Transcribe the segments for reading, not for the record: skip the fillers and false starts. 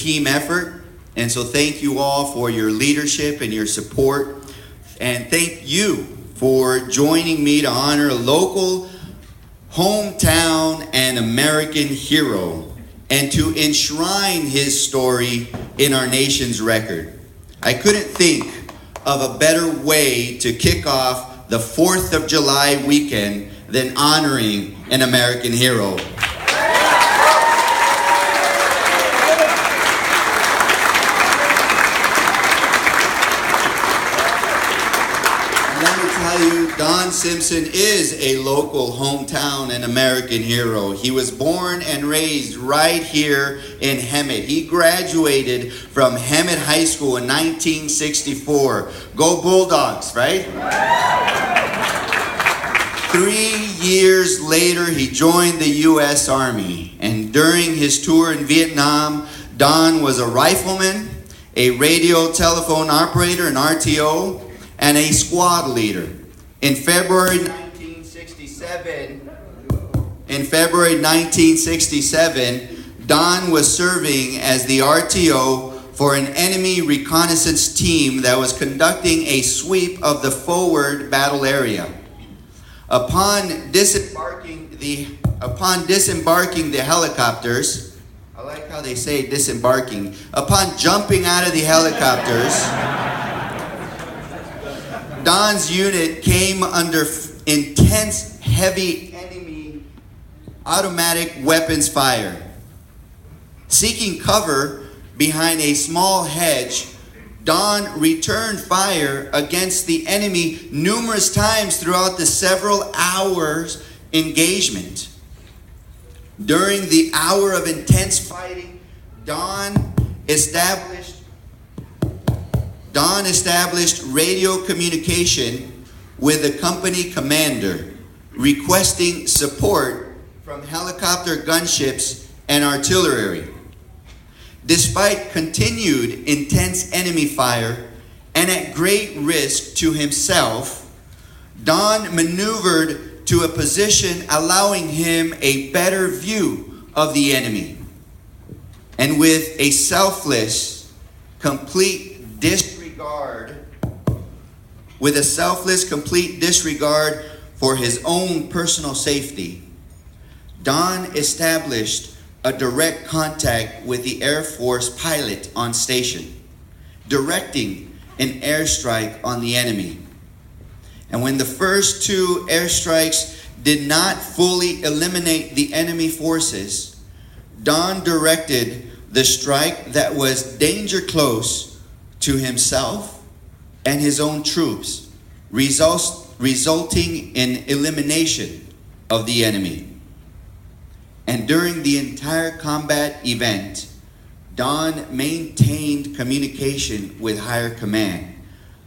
team effort. And so thank you all for your leadership and your support. And thank you for joining me to honor a local, hometown, and American hero, and to enshrine his story in our nation's record. I couldn't think of a better way to kick off the 4th of July weekend than honoring an American hero. Don Simpson is a local, hometown, and American hero. He was born and raised right here in Hemet. He graduated from Hemet High School in 1964. Go Bulldogs, right? 3 years later, he joined the U.S. Army. And during his tour in Vietnam, Don was a rifleman, a radio telephone operator, an RTO, and a squad leader. In February 1967, Don was serving as the RTO for an enemy reconnaissance team that was conducting a sweep of the forward battle area. Upon disembarking the helicopters, I like how they say disembarking. Upon jumping out of the helicopters, Don's unit came under intense, heavy enemy automatic weapons fire. Seeking cover behind a small hedge, Don returned fire against the enemy numerous times throughout the several hours engagement. During the hour of intense fighting, Don established radio communication with the company commander, requesting support from helicopter gunships and artillery. Despite continued intense enemy fire and at great risk to himself, Don maneuvered to a position allowing him a better view of the enemy. And with a selfless, complete disregard for his own personal safety, Don established a direct contact with the Air Force pilot on station, directing an airstrike on the enemy. And when the first 2 airstrikes did not fully eliminate the enemy forces, Don directed the strike that was danger close to himself and his own troops, resulting in elimination of the enemy. And during the entire combat event, Don maintained communication with higher command,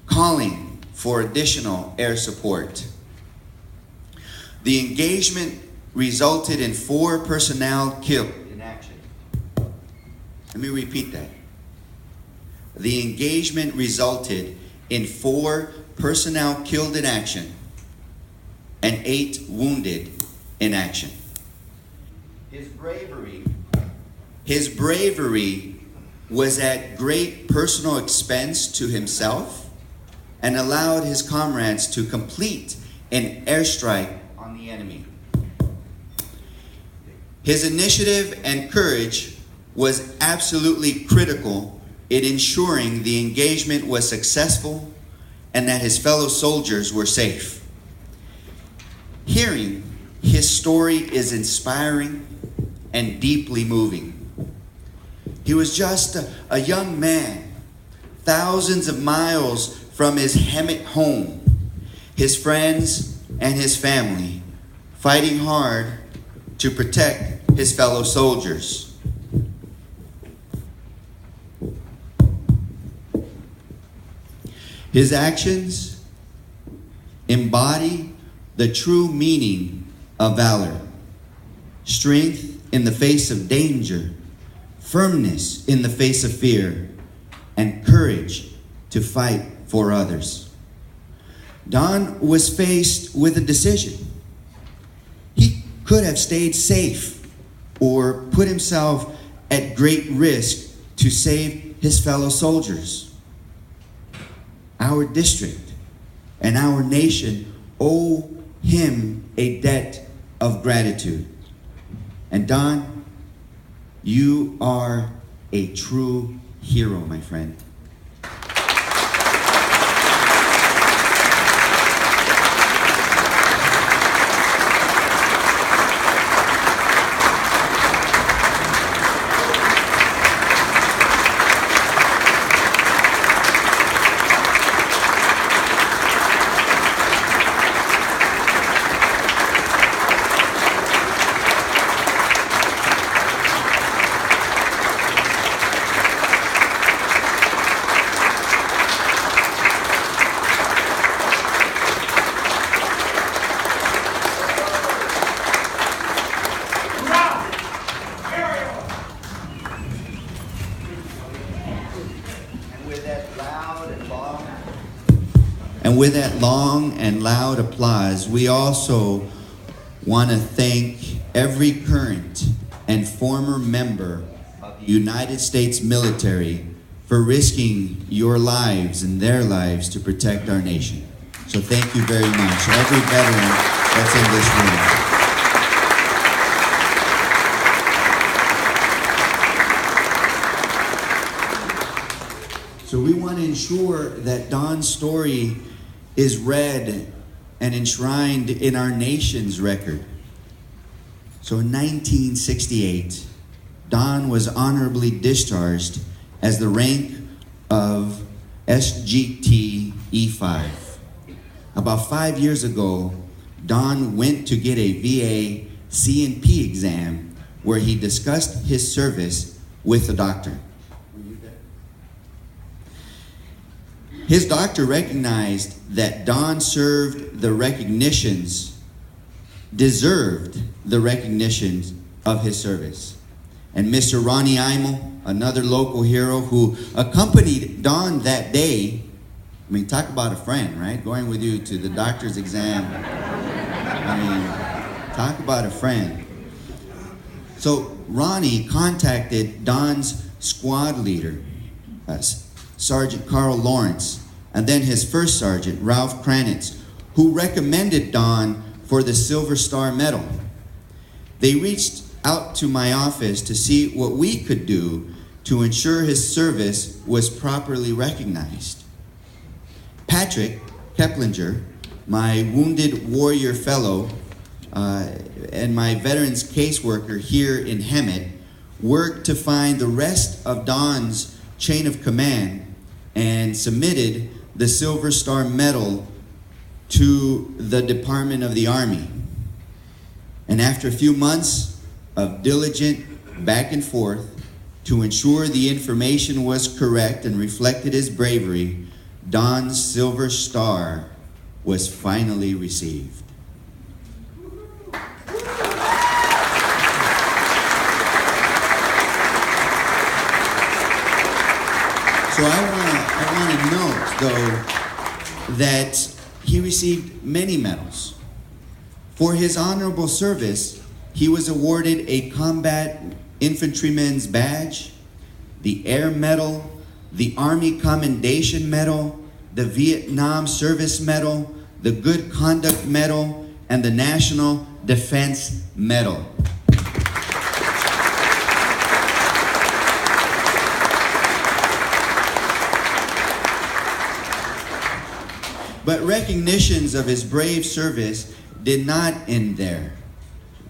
calling for additional air support. The engagement resulted in 4 personnel killed in action. Let me repeat that. The engagement resulted in 4 personnel killed in action and 8 wounded in action. His bravery was at great personal expense to himself and allowed his comrades to complete an airstrike on the enemy. His initiative and courage was absolutely critical in ensuring the engagement was successful and that his fellow soldiers were safe. Hearing his story is inspiring and deeply moving. He was just a young man, thousands of miles from his Hemet home, his friends and his family, fighting hard to protect his fellow soldiers. His actions embody the true meaning of valor: strength in the face of danger, firmness in the face of fear, and courage to fight for others. Don was faced with a decision. He could have stayed safe or put himself at great risk to save his fellow soldiers. Our district and our nation owe him a debt of gratitude. And Don, you are a true hero, my friend. And with that long and loud applause, we also want to thank every current and former member of the United States military for risking your lives and their lives to protect our nation. So thank you very much, every veteran that's in this room. So we want to ensure that Don's story is read and enshrined in our nation's record. So in 1968, Don was honorably discharged as the rank of SGT E5. About 5 years ago, Don went to get a VA C&P exam where he discussed his service with the doctor. His doctor recognized that Don deserved the recognitions of his service. And Mr. Ronnie Imel, another local hero who accompanied Don that day, I mean, talk about a friend, right? Going with you to the doctor's exam. I mean, talk about a friend. So Ronnie contacted Don's squad leader, Sergeant Carl Lawrence, and then his first sergeant, Ralph Kranitz, who recommended Don for the Silver Star Medal. They reached out to my office to see what we could do to ensure his service was properly recognized. Patrick Keplinger, my Wounded Warrior Fellow, and my veterans caseworker here in Hemet, worked to find the rest of Don's chain of command and submitted the Silver Star Medal to the Department of the Army. And after a few months of diligent back and forth to ensure the information was correct and reflected his bravery, Don's Silver Star was finally received. So I want to note, though, that he received many medals. For his honorable service, he was awarded a Combat Infantryman's Badge, the Air Medal, the Army Commendation Medal, the Vietnam Service Medal, the Good Conduct Medal, and the National Defense Medal. But recognitions of his brave service did not end there.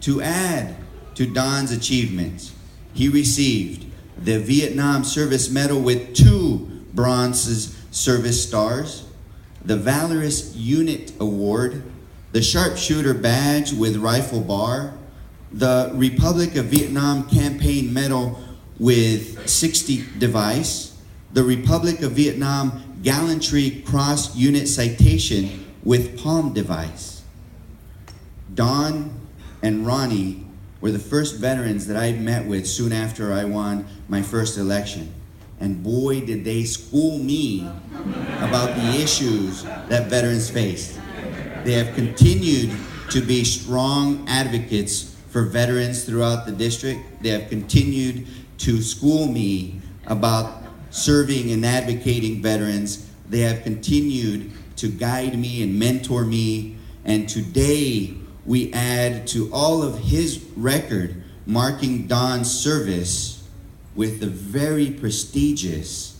To add to Don's achievements, he received the Vietnam Service Medal with 2 Bronze Service Stars, the Valorous Unit Award, the Sharpshooter Badge with Rifle Bar, the Republic of Vietnam Campaign Medal with 60 device, the Republic of Vietnam Gallantry Cross Unit Citation with Palm device. Don and Ronnie were the first veterans that I met with soon after I won my first election. And boy, did they school me about the issues that veterans faced. They have continued to be strong advocates for veterans throughout the district. They have continued to school me about serving and advocating veterans. They have continued to guide me and mentor me, and today we add to all of his record marking Don's service with the very prestigious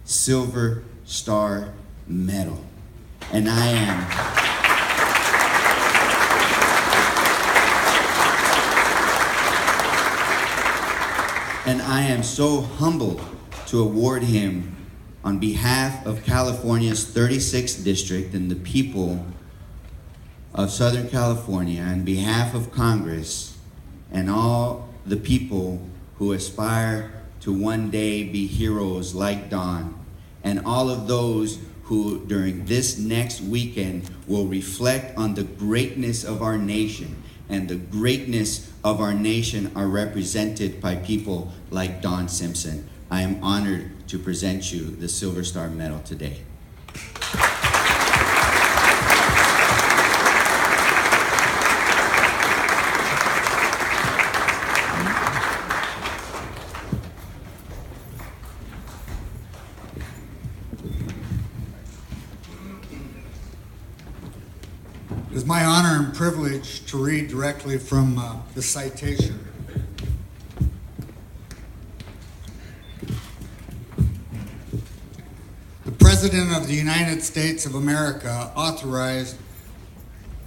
Silver Star Medal. And I am so humbled to award him on behalf of California's 36th District and the people of Southern California, on behalf of Congress and all the people who aspire to one day be heroes like Don, and all of those who during this next weekend will reflect on the greatness of our nation. And the greatness of our nation are represented by people like Don Simpson. I am honored to present you the Silver Star Medal today. It is my honor and privilege to read directly from the citation. The President of the United States of America, authorized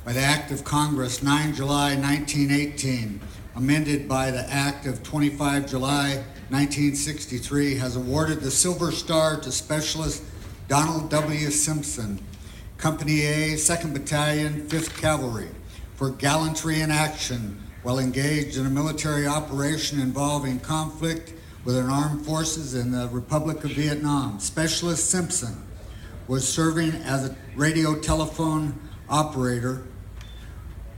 by the Act of Congress 9 July 1918, amended by the Act of 25 July 1963, has awarded the Silver Star to Specialist Donald W. Simpson, Company A, 2nd Battalion, 5th Cavalry, for gallantry in action while engaged in a military operation involving conflict with an armed forces in the Republic of Vietnam. Specialist Simpson was serving as a radio telephone operator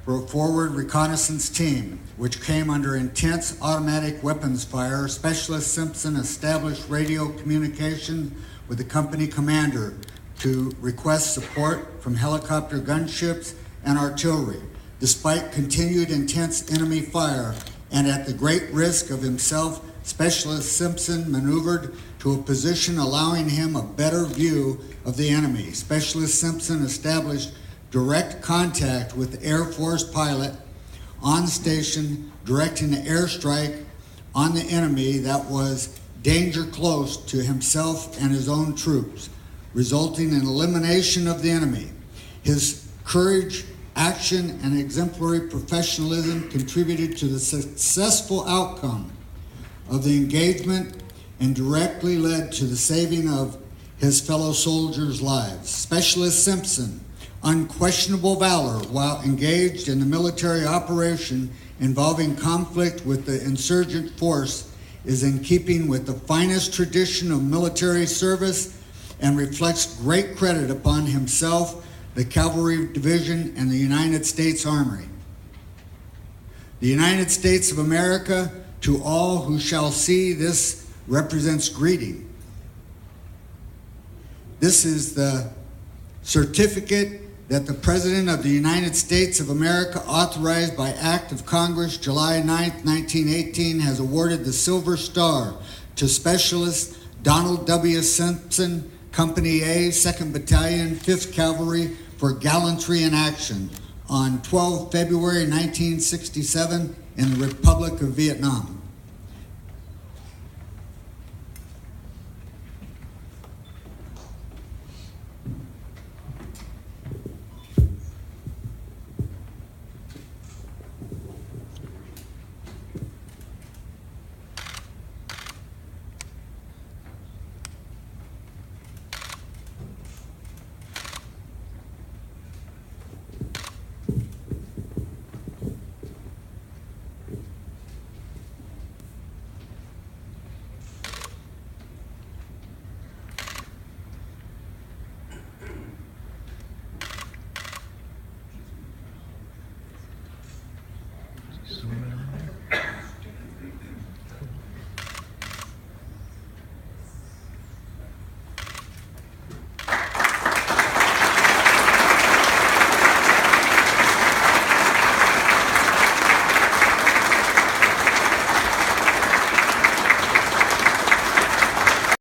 for a forward reconnaissance team, which came under intense automatic weapons fire. Specialist Simpson established radio communication with the company commander to request support from helicopter gunships and artillery. Despite continued intense enemy fire and at the great risk of himself, Specialist Simpson maneuvered to a position allowing him a better view of the enemy. Specialist Simpson established direct contact with the Air Force pilot on station, directing an airstrike on the enemy that was danger close to himself and his own troops, resulting in elimination of the enemy. His courage, action, and exemplary professionalism contributed to the successful outcome of the engagement and directly led to the saving of his fellow soldiers' lives. Specialist Simpson, unquestionable valor while engaged in the military operation involving conflict with the insurgent force, is in keeping with the finest tradition of military service and reflects great credit upon himself, the Cavalry Division, and the United States Army. The United States of America, to all who shall see this, represents greeting. This is the certificate that the President of the United States of America, authorized by Act of Congress July 9, 1918, has awarded the Silver Star to Specialist Donald W. Simpson, Company A, 2nd Battalion, 5th Cavalry, for gallantry in action on 12 February 1967 in the Republic of Vietnam.